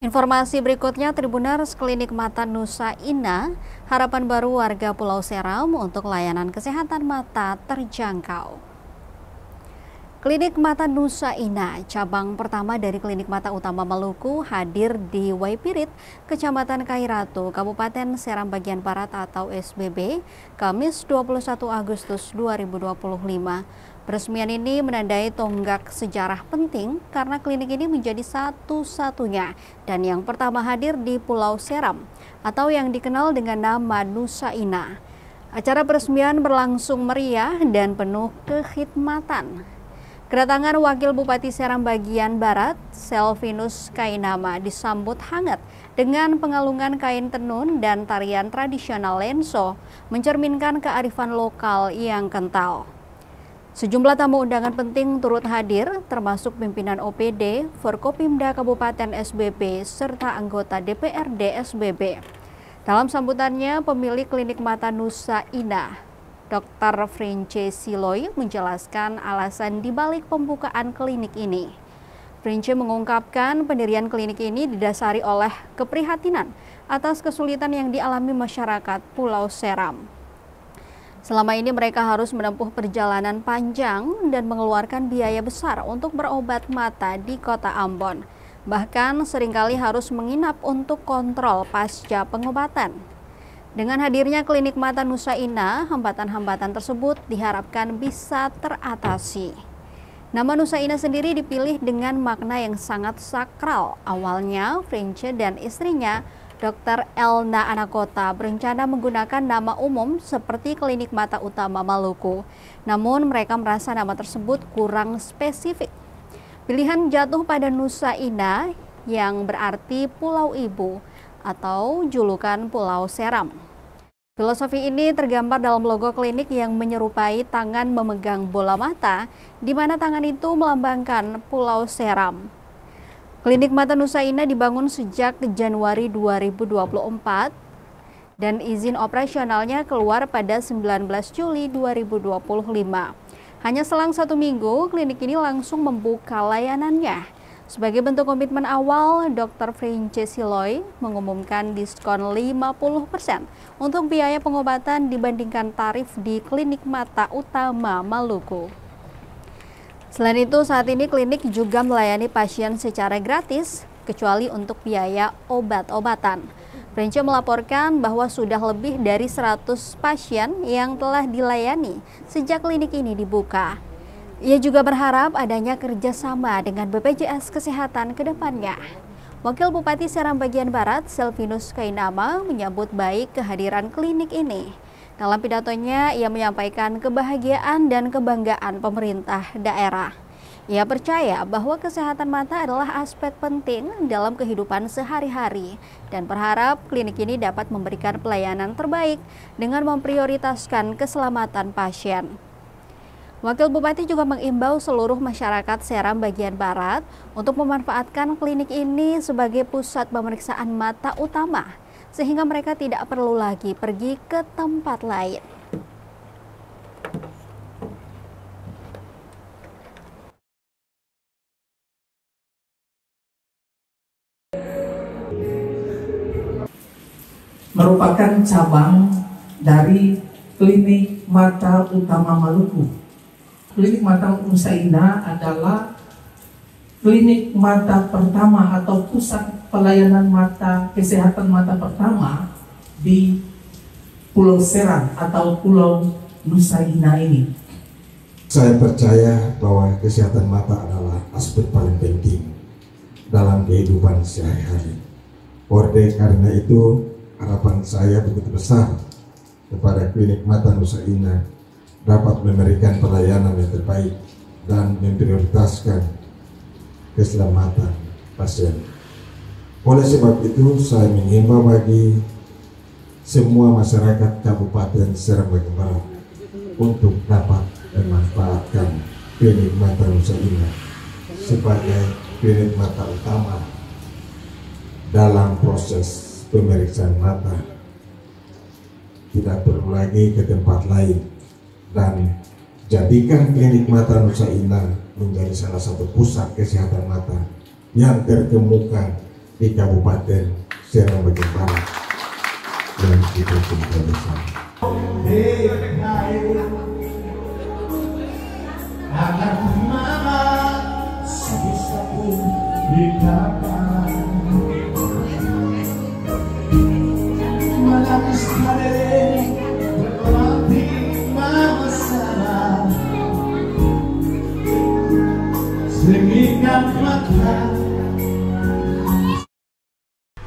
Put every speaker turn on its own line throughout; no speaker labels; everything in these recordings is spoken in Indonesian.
Informasi berikutnya, Tribuners, Klinik Mata Nusa Indah, harapan baru warga Pulau Seram untuk layanan kesehatan mata terjangkau. Klinik Mata Nusa Indah, cabang pertama dari Klinik Mata Utama Maluku, hadir di Waipirit, Kecamatan Kairatu, Kabupaten Seram Bagian Barat atau SBB, Kamis 21 Agustus 2025. Peresmian ini menandai tonggak sejarah penting karena klinik ini menjadi satu-satunya dan yang pertama hadir di Pulau Seram atau yang dikenal dengan nama Nusa Indah. Acara peresmian berlangsung meriah dan penuh kekhidmatan. Kedatangan Wakil Bupati Seram Bagian Barat, Selvinus Kainama, disambut hangat dengan pengalungan kain tenun dan tarian tradisional lenso, mencerminkan kearifan lokal yang kental. Sejumlah tamu undangan penting turut hadir, termasuk pimpinan OPD, Forkopimda Kabupaten SBB, serta anggota DPRD SBB. Dalam sambutannya, pemilik Klinik Mata Nusa Indah, Dr. Frince Siloy, menjelaskan alasan dibalik pembukaan klinik ini. Frince mengungkapkan pendirian klinik ini didasari oleh keprihatinan atas kesulitan yang dialami masyarakat Pulau Seram. Selama ini mereka harus menempuh perjalanan panjang dan mengeluarkan biaya besar untuk berobat mata di kota Ambon. Bahkan seringkali harus menginap untuk kontrol pasca pengobatan. Dengan hadirnya Klinik Mata Nusa Indah, hambatan-hambatan tersebut diharapkan bisa teratasi. Nama Nusa Indah sendiri dipilih dengan makna yang sangat sakral. Awalnya, Frince dan istrinya Dr. Elna Anakota berencana menggunakan nama umum seperti Klinik Mata Utama Maluku. Namun mereka merasa nama tersebut kurang spesifik. Pilihan jatuh pada Nusa Indah yang berarti Pulau Ibu atau julukan Pulau Seram. Filosofi ini tergambar dalam logo klinik yang menyerupai tangan memegang bola mata, di mana tangan itu melambangkan Pulau Seram. Klinik Mata Nusa Indah dibangun sejak Januari 2024 dan izin operasionalnya keluar pada 19 Juli 2025. Hanya selang 1 minggu, klinik ini langsung membuka layanannya. Sebagai bentuk komitmen awal, Dr. Frince Siloy mengumumkan diskon 50% untuk biaya pengobatan dibandingkan tarif di Klinik Mata Utama Maluku. Selain itu, saat ini klinik juga melayani pasien secara gratis, kecuali untuk biaya obat-obatan. Frince melaporkan bahwa sudah lebih dari 100 pasien yang telah dilayani sejak klinik ini dibuka. Ia juga berharap adanya kerjasama dengan BPJS Kesehatan ke depannya. Wakil Bupati Seram Bagian Barat, Selvinus Kainama, menyambut baik kehadiran klinik ini. Dalam pidatonya, ia menyampaikan kebahagiaan dan kebanggaan pemerintah daerah. Ia percaya bahwa kesehatan mata adalah aspek penting dalam kehidupan sehari-hari dan berharap klinik ini dapat memberikan pelayanan terbaik dengan memprioritaskan keselamatan pasien. Wakil Bupati juga mengimbau seluruh masyarakat Seram Bagian Barat untuk memanfaatkan klinik ini sebagai pusat pemeriksaan mata utama, sehingga mereka tidak perlu lagi pergi ke tempat lain.
Merupakan cabang dari Klinik Mata Utama Maluku. Klinik Mata Nusa Indah adalah klinik mata pertama atau pusat pelayanan mata, kesehatan mata pertama di Pulau Seram atau Pulau Nusa Indah ini.
Saya percaya bahwa kesehatan mata adalah aspek paling penting dalam kehidupan sehari-hari. Oleh karena itu, harapan saya begitu besar kepada Klinik Mata Nusa Indah dapat memberikan pelayanan yang terbaik dan memprioritaskan keselamatan pasien. Oleh sebab itu, saya menghimbau bagi semua masyarakat Kabupaten Seram Bagian Barat untuk dapat memanfaatkan Klinik Mata Nusa Indah sebagai klinik mata utama dalam proses pemeriksaan mata. Tidak perlu lagi ke tempat lain, dan jadikan Klinik Mata Nusa Indah menjadi salah satu pusat kesehatan mata yang terkemuka di Kabupaten Serang Bagian Barat yang kita cinta bersama.
Agar mama sebisa pun dikatakan menangis kali berarti mama salah sehingga mata.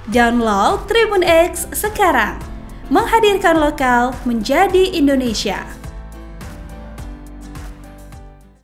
Download Tribun X sekarang, menghadirkan lokal menjadi Indonesia.